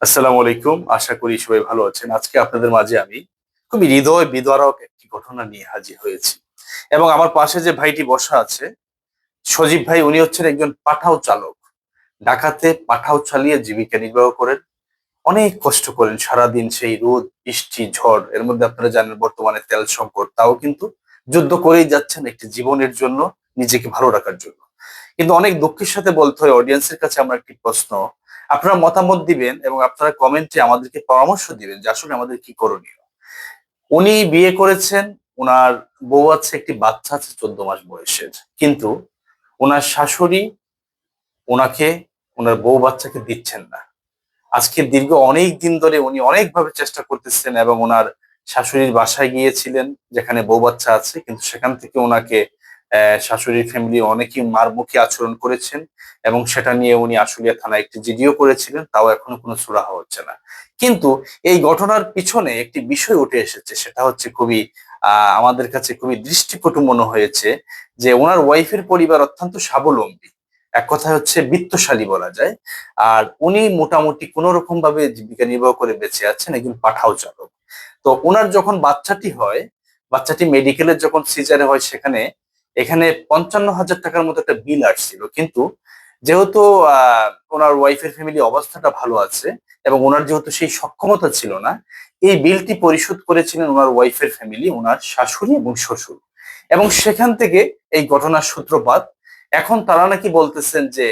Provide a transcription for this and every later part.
আসসালামু আলাইকুম। আশা করি সবাই ভালো আছেন। আজকে আপনাদের মাঝে আমি খুবই হৃদয় বিদারক একটি ঘটনা নিয়ে হাজির হয়েছি। এবং আমার পাশে যে ভাইটি বসা আছে, সজীব ভাই, উনি হচ্ছেন একজন পাঠাও চালক। ঢাকাতে পাঠাও চালিয়ে জীবিকা নির্বাহ করেন। অনেক কষ্ট করেন সারাদিন, সেই রোদ, বৃষ্টি, ঝড়। এর মধ্যে আপনারা জানেন বর্তমানে তেল সংকট, তাও কিন্তু যুদ্ধ করেই যাচ্ছেন একটি জীবনের জন্য, নিজেকে ভালো রাখার জন্য। কিন্তু অনেক দুঃখের সাথে বলতে হয়, অডিয়েন্সের কাছে আমার একটি প্রশ্ন, আপনারা মতামত দিবেন এবং আপনারা কমেন্টে আমাদেরকে পরামর্শ দিবেন যে আসলে আমাদের কি করণীয়। উনি বিয়ে করেছেন, ওনার বউ আছে, একটি বাচ্চা আছে 14 মাস বয়সের। কিন্তু ওনার শাশুড়ি ওনাকে, ওনার বউ বাচ্চাকে দিচ্ছেন না। আজকে দীর্ঘ অনেক দিন ধরে উনি অনেকভাবে চেষ্টা করতেছেন এবং ওনার শাশুড়ির বাসায় গিয়েছিলেন, যেখানে বউ বাচ্চা আছে, কিন্তু সেখান থেকে ওনাকে শাশুড়ির ফ্যামিলি অনেকেই মারমুখী আচরণ করেছেন। এবং সেটা নিয়ে উনি আশুলিয়া থানায় একটি জিডিও করেছিলেন, তাও এখনো কোনো সুরাহা হচ্ছে না। কিন্তু এই ঘটনার পিছনে একটি বিষয় উঠে এসেছে, সেটা হচ্ছে খুবই আমাদের কাছে খুবই দৃষ্টিকটু মনে হয়েছে। যে ওনার ওয়াইফের পরিবার অত্যন্ত স্বাবলম্বী, এক কথায় হচ্ছে বিত্তশালী বলা যায়। আর উনি মোটামুটি কোনো রকম ভাবে জীবিকা নির্বাহ করে বেঁচে আছেন, একজন পাঠাও চালক। তো ওনার যখন বাচ্চাটি হয়, বাচ্চাটি মেডিকেলে যখন সিজারে হয়, সেখানে এখানে 55,000 টাকার মতো একটা বিল আসছিল। কিন্তু যেহেতু ওনার ওয়াইফের ফ্যামিলি অবস্থাটা ভালো আছে এবং ওনার যেহেতু সেই সক্ষমতা ছিল না, এই বিলটি পরিশোধ করেছিলেন ওনার ওয়াইফের ফ্যামিলি, ওনার শাশুড়ি এবং শ্বশুর। এবং সেখান থেকে এই ঘটনার সূত্রপাত। এখন তারা নাকি বলতেছেন যে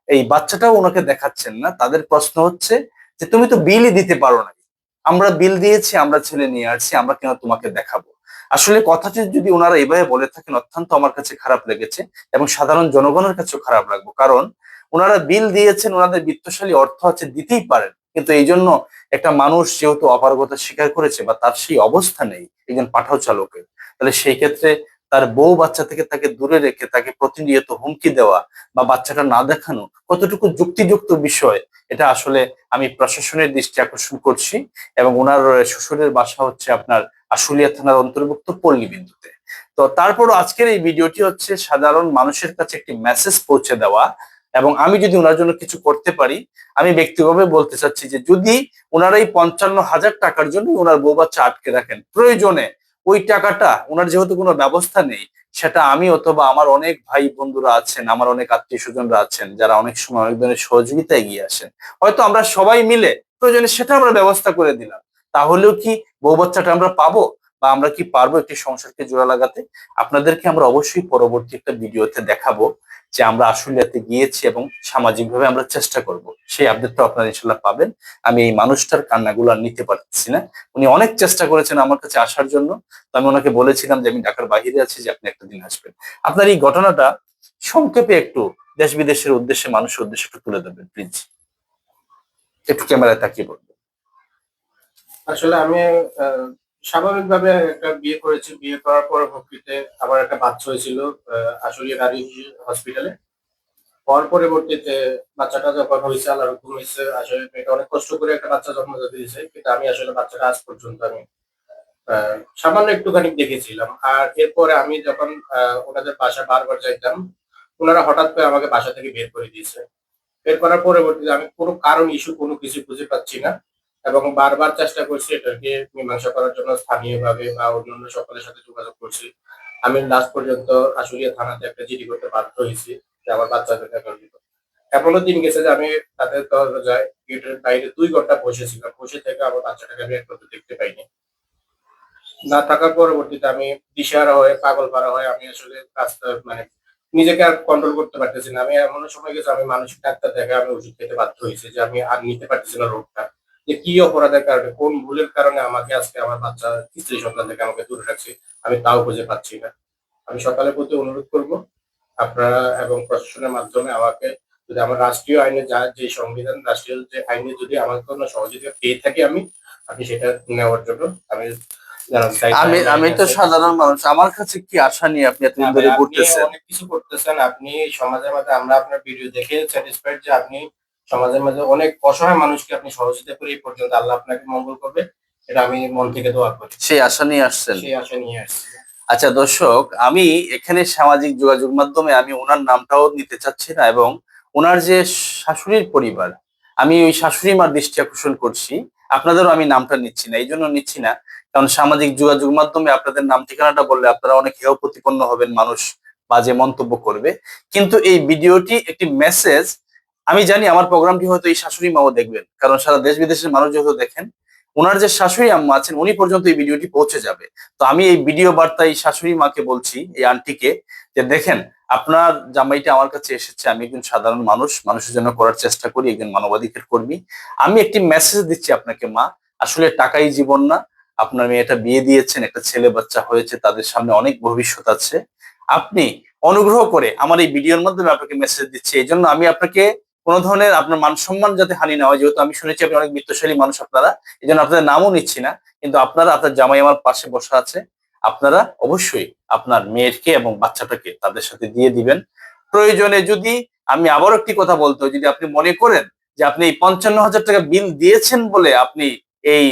এই বাচ্চাটাও ওনাকে দেখাচ্ছেন না। তাদের প্রশ্ন হচ্ছে যে তুমি তো বিলই দিতে পারো না, আমরা বিল দিয়েছি, আমরা ছেলে নিয়ে আসছি, আমরা কেন তোমাকে দেখাবো। আসলে কথাটি যদি ওনারা এভাবে বলে থাকেন, অত্যন্ত আমার কাছে খারাপ লেগেছে এবং সাধারণ জনগণের কাছেও খারাপ লাগবে। কারণ ওনারা বিল দিয়েছেন, ওনাদের বিত্তশালী অর্থ আছে, দিতেই পারেন। কিন্তু এই জন্য একটা মানুষ যেহেতু অপারগতা স্বীকার করেছে বা তার সেই অবস্থা নেই একজন পাঠাও চালকের, তাহলে সেই ক্ষেত্রে তার বউ বাচ্চা থেকে তাকে দূরে রেখে তাকে প্রতিনিয়ত হুমকি দেওয়া বা বাচ্চাটা না দেখানো কতটুকু যুক্তিযুক্ত বিষয়, এটা আসলে আমি প্রশাসনের দৃষ্টি আকর্ষণ করছি। এবং ওনার শ্বশুরের বাসা হচ্ছে আপনার আশুলিয়া থানার অন্তর্ভুক্ত পল্লী বিদ্যুতে। তো তারপরও আজকের এই ভিডিওটি হচ্ছে সাধারণ মানুষের কাছে একটি মেসেজ পৌঁছে দেওয়া। এবং আমি যদি ওনার জন্য কিছু করতে পারি, আমি ব্যক্তিগতভাবে বলতে চাচ্ছি যে যদি ওনারা এই 55,000 টাকার জন্য ওনার বউ বাচ্চা আটকে রাখেন, প্রয়োজনে ওই টাকাটা, ওনার যেহেতু কোনো ব্যবস্থা নেই, সেটা আমি অথবা আমার অনেক ভাই বন্ধুরা আছেন, আমার অনেক আত্মীয় স্বজনরা আছেন যারা অনেক সময় অনেক ধরনের সহযোগিতা এগিয়ে আসেন, হয়তো আমরা সবাই মিলে প্রয়োজনে সেটা আমরা ব্যবস্থা করে দিলাম। তাহলেও কি বউ বাচ্চাটা আমরা পাবো বা আমরা কি পারবো একটি সংসারকে জোড়া লাগাতে? আপনাদেরকে আমরা অবশ্যই পরবর্তী একটা ভিডিওতে দেখাবো যে আমরা আশুলিয়াতে গিয়েছি এবং সামাজিকভাবে আমরা চেষ্টা করব। সেই আপডেটটা আপনারা ইনশাল্লাহ পাবেন। আমি এই মানুষটার কান্নাগুলো আর নিতে পারছি না। উনি অনেক চেষ্টা করেছেন আমার কাছে আসার জন্য। তো আমি ওনাকে বলেছিলাম যে আমি ঢাকার বাইরে আছি, যে আপনি একটা দিন আসবেন। আপনার এই ঘটনাটা সংক্ষেপে একটু দেশ বিদেশের উদ্দেশ্যে, মানুষের উদ্দেশ্যে একটু তুলে ধরবেন প্লিজ। একটু ক্যামেরায় তাকিয়ে বলবেন। আসলে আমি আহ, স্বাভাবিকভাবে একটা বিয়ে করেছি। বিয়ে করার পরবর্তীতে আমার একটা বাচ্চা হয়েছিল আশুলিয়া নারী হসপিটালে। পরবর্তীতে বাচ্চাটা যখন হয়েছে, আল্লাহর হুকুম হয়েছে, আসলে মেয়েটা অনেক কষ্ট করে একটা বাচ্চা জন্ম দিয়েছে, কিন্তু আমি আসলে বাচ্চাটা আজ পর্যন্ত আমি সামান্য একটুখানি দেখেছিলাম। আর এরপরে আমি যখন ওনাদের বাসা বারবার যাইতাম, ওনারা হঠাৎ করে আমাকে বাসা থেকে বের করে দিয়েছে। বের করার পরবর্তীতে আমি কোনো কারণ ইস্যু কোনো কিছু খুঁজে পাচ্ছি না, এবং বারবার চেষ্টা করছি এটাকে মীমাংসা করার জন্য, স্থানীয়ভাবে বা অন্যান্য সকলের সাথে যোগাযোগ করছি। আমি লাস্ট পর্যন্ত আশুলিয়া থানাতে একটা জিডি করতে বাধ্য হয়েছি যে আমার বাচ্চাদের দেখার জন্য। এমনও দিন গেছে যে আমি তাদের দরজায় গেটের বাইরে 2 ঘন্টা বসেছিলাম, বসে থেকে আমার বাচ্চাটাকে আমি এক পর্যন্ত দেখতে পাইনি। না থাকার পরবর্তীতে আমি দিশেহারা হয়ে, পাগল পারা হয়ে আমি আসলে রাস্তা মানে নিজেকে আর কন্ট্রোল করতে পারতেছি না। আমি এমন সময় গেছে, আমি মানসিক ডাক্তার দেখে আমি ওষুধ খেতে বাধ্য হয়েছি যে আমি আর নিতে পারতেছি না রোগটা, যে কি অপরাধের কারণে, কোন ভুলের কারণে আমাকে আজকে আমার বাচ্চা, স্ত্রী সন্তান থেকে আমাকে দূরে রাখছে, আমি তাও খুঁজে পাচ্ছি না। আমি সকালের প্রতি অনুরোধ করব আপনারা এবং প্রশাসনের মাধ্যমে আমাকে, যদি আমার রাষ্ট্রীয় আইনে যা যে সংবিধান, রাষ্ট্রীয় যে আইনে যদি আমার কোনো সহযোগিতা পেয়ে থাকি আমি সেটা নেওয়ার জন্য আমি জানাতে চাই যে আমি আমি আমি আইনে তো আছি। সাধারণ মানুষ, আমার কাছে কি আশা নিয়ে আপনি না এতদিন ভাই, ধরে আপনি ঘুরতেছেন? অনেক কিছু করতেছেন। আপনি সমাজের মাঝে, আমরা আপনার ভিডিও দেখে স্যাটিসফাইড যে আপনি সমাজের মাঝে অনেক অসহায় মানুষকে আপনি সহযোগিতা করে এই পর্যন্ত আল্লাহ আপনাকে মঙ্গল করবে, এটা আমি মন থেকে দোয়া করি। সেই আশা নিয়ে আসছেন? সেই আশা নিয়ে আসছি। আচ্ছা দর্শক, আমি এখানে সামাজিক যোগাযোগ মাধ্যমে আমি ওনার নামটাও নিতে চাচ্ছি না। এবং ওনার যে শাশুড়ির পরিবার, আমি ওই শাশুড়ি মার দৃষ্টি আকর্ষণ করছি। আপনাদেরও আমি নামটা নিচ্ছি না, এই জন্য নিচ্ছি না কারণ সামাজিক যোগাযোগ মাধ্যমে আপনাদের নাম ঠিকানাটা বললে আপনারা অনেক হেয় প্রতিপন্ন হবেন, মানুষ বাজে মন্তব্য করবে। কিন্তু এই ভিডিওটি একটি মেসেজ। আমি জানি আমার প্রোগ্রামটি হয়তো এই শাশুড়ি মাও দেখবেন, কারণ সারা দেশ বিদেশের মানুষ যেহেতু দেখেন, ওনার যে শাশুড়ি আম্মা আছেন উনি পর্যন্ত এই ভিডিওটি পৌঁছে যাবে। তো আমি এই ভিডিও বার্তা এই শাশুড়ি মাকে বলছি, এই আন্টিকে, যে দেখেন আপনার জামাইটা আমার কাছে এসেছে, আমি একজন সাধারণ মানুষ, মানুষের জন্য করার চেষ্টা করি, একজন মানবাধিকার কর্মী। আমি একটি মেসেজ দিচ্ছি আপনাকে মা, আসলে টাকাই জীবন না। আপনার মেয়েটা বিয়ে দিয়েছেন, একটা ছেলে বাচ্চা হয়েছে, তাদের সামনে অনেক ভবিষ্যৎ আছে। আপনি অনুগ্রহ করে, আমার এই ভিডিওর মাধ্যমে আপনাকে মেসেজ দিচ্ছি, এই জন্য আমি আপনাকে কোনো ধরনের আপনার মান সম্মান যাতে হানি না হয়, যেহেতু আমি শুনেছি আপনি অনেক বিত্তশালী মানুষ আপনারা, এই জন্য আপনাদের নামও নিচ্ছি না। কিন্তু আপনারা, আপনার জামাই আমার পাশে বসা আছে, আপনারা অবশ্যই আপনার মেয়েকে এবং বাচ্চাটাকে তাদের সাথে দিয়ে দিবেন। প্রয়োজনে যদি, আমি আবারও একটি কথা বলতে হয়, যদি আপনি মনে করেন যে আপনি এই 55,000 টাকা বিল দিয়েছেন বলে আপনি এই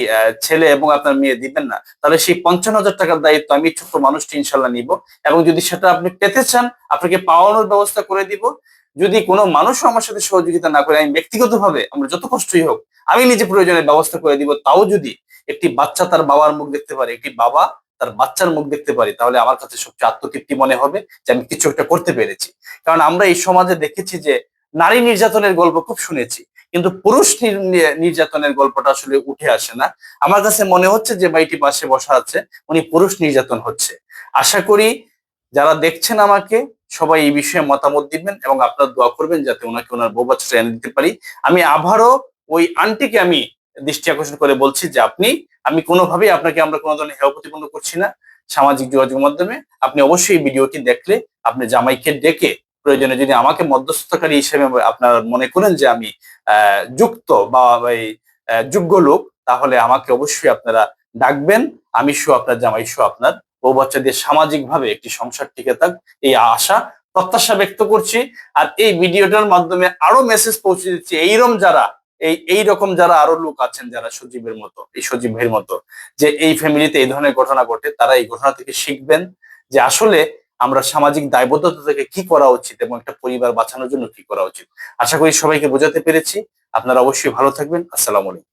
ছেলে এবং আপনার মেয়ে দিবেন না, তাহলে সেই 55,000 টাকার দায়িত্ব আমি ছোট্ট মানুষটি ইনশাল্লাহ নিব। এবং যদি সেটা আপনি পেতে চান, আপনাকে পাওয়ানোর ব্যবস্থা করে দিব। যদি কোনো মানুষও আমার সাথে সহযোগিতা না করে, আমি ব্যক্তিগতভাবে, আমরা যত কষ্টই হোক, আমি নিজে প্রয়োজনের ব্যবস্থা করে দিব। তাও যদি একটি বাচ্চা তার বাবার মুখ দেখতে পারে, একটি বাবা তার বাচ্চার মুখ দেখতে পারি, তাহলে আমার কাছে সবচেয়ে আত্মতৃপ্তি মনে হবে যে আমি কিছু একটা করতে পেরেছি। কারণ আমরা এই সমাজে দেখেছি যে নারী নির্যাতনের গল্প খুব শুনেছি, কিন্তু পুরুষ নির্যাতনের গল্পটা আসলে উঠে আসে না। আমার কাছে মনে হচ্ছে যে ভাইটি পাশে বসা আছে, উনি পুরুষ নির্যাতন হচ্ছে। আশা করি যারা দেখছেন আমাকে, সবাই এই বিষয়ে মতামত দিবেন এবং আপনারা দোয়া করবেন যাতে ওনাকে ওনার বউ বাচ্চাটা এনে দিতে পারি। আমি আবারও ওই আন্টিকে আমি দৃষ্টি আকর্ষণ করে বলছি যে আপনি, আমি কোনোভাবেই আপনাকে, আমরা কোনো ধরনের হেয় প্রতিপন্ন করছি না সামাজিক যোগাযোগ মাধ্যমে। আপনি অবশ্যই এই ভিডিওটি দেখলে আপনি জামাইকে ডেকে, প্রয়োজনে যদি আমাকে মধ্যস্থতাকারী হিসেবে আপনার মনে করেন যে আমি যুক্ত বা এই যোগ্য লোক, তাহলে আমাকে অবশ্যই আপনারা ডাকবেন। আমি সহ আপনার জামাই সহ আপনার বউ বাচ্চা দিয়ে সামাজিক ভাবে একটি সংসার টিকে থাক, এই আশা প্রত্যাশা ব্যক্ত করছি। আর এই ভিডিওটার মাধ্যমে আরো মেসেজ পৌঁছে দিচ্ছি, এইরকম যারা, এইরকম যারা আরো লোক আছেন যারা সজীবের মতো, এই সজীব ভাইয়ের মতো, যে এই ফ্যামিলিতে এই ধরনের ঘটনা ঘটে, তারা এই ঘটনা থেকে শিখবেন যে আসলে আমরা সামাজিক দায়বদ্ধতা থেকে কি করা উচিত এবং একটা পরিবার বাঁচানোর জন্য কি করা উচিত। আশা করি সবাইকে বোঝাতে পেরেছি। আপনারা অবশ্যই ভালো থাকবেন। আসসালামু আলাইকুম।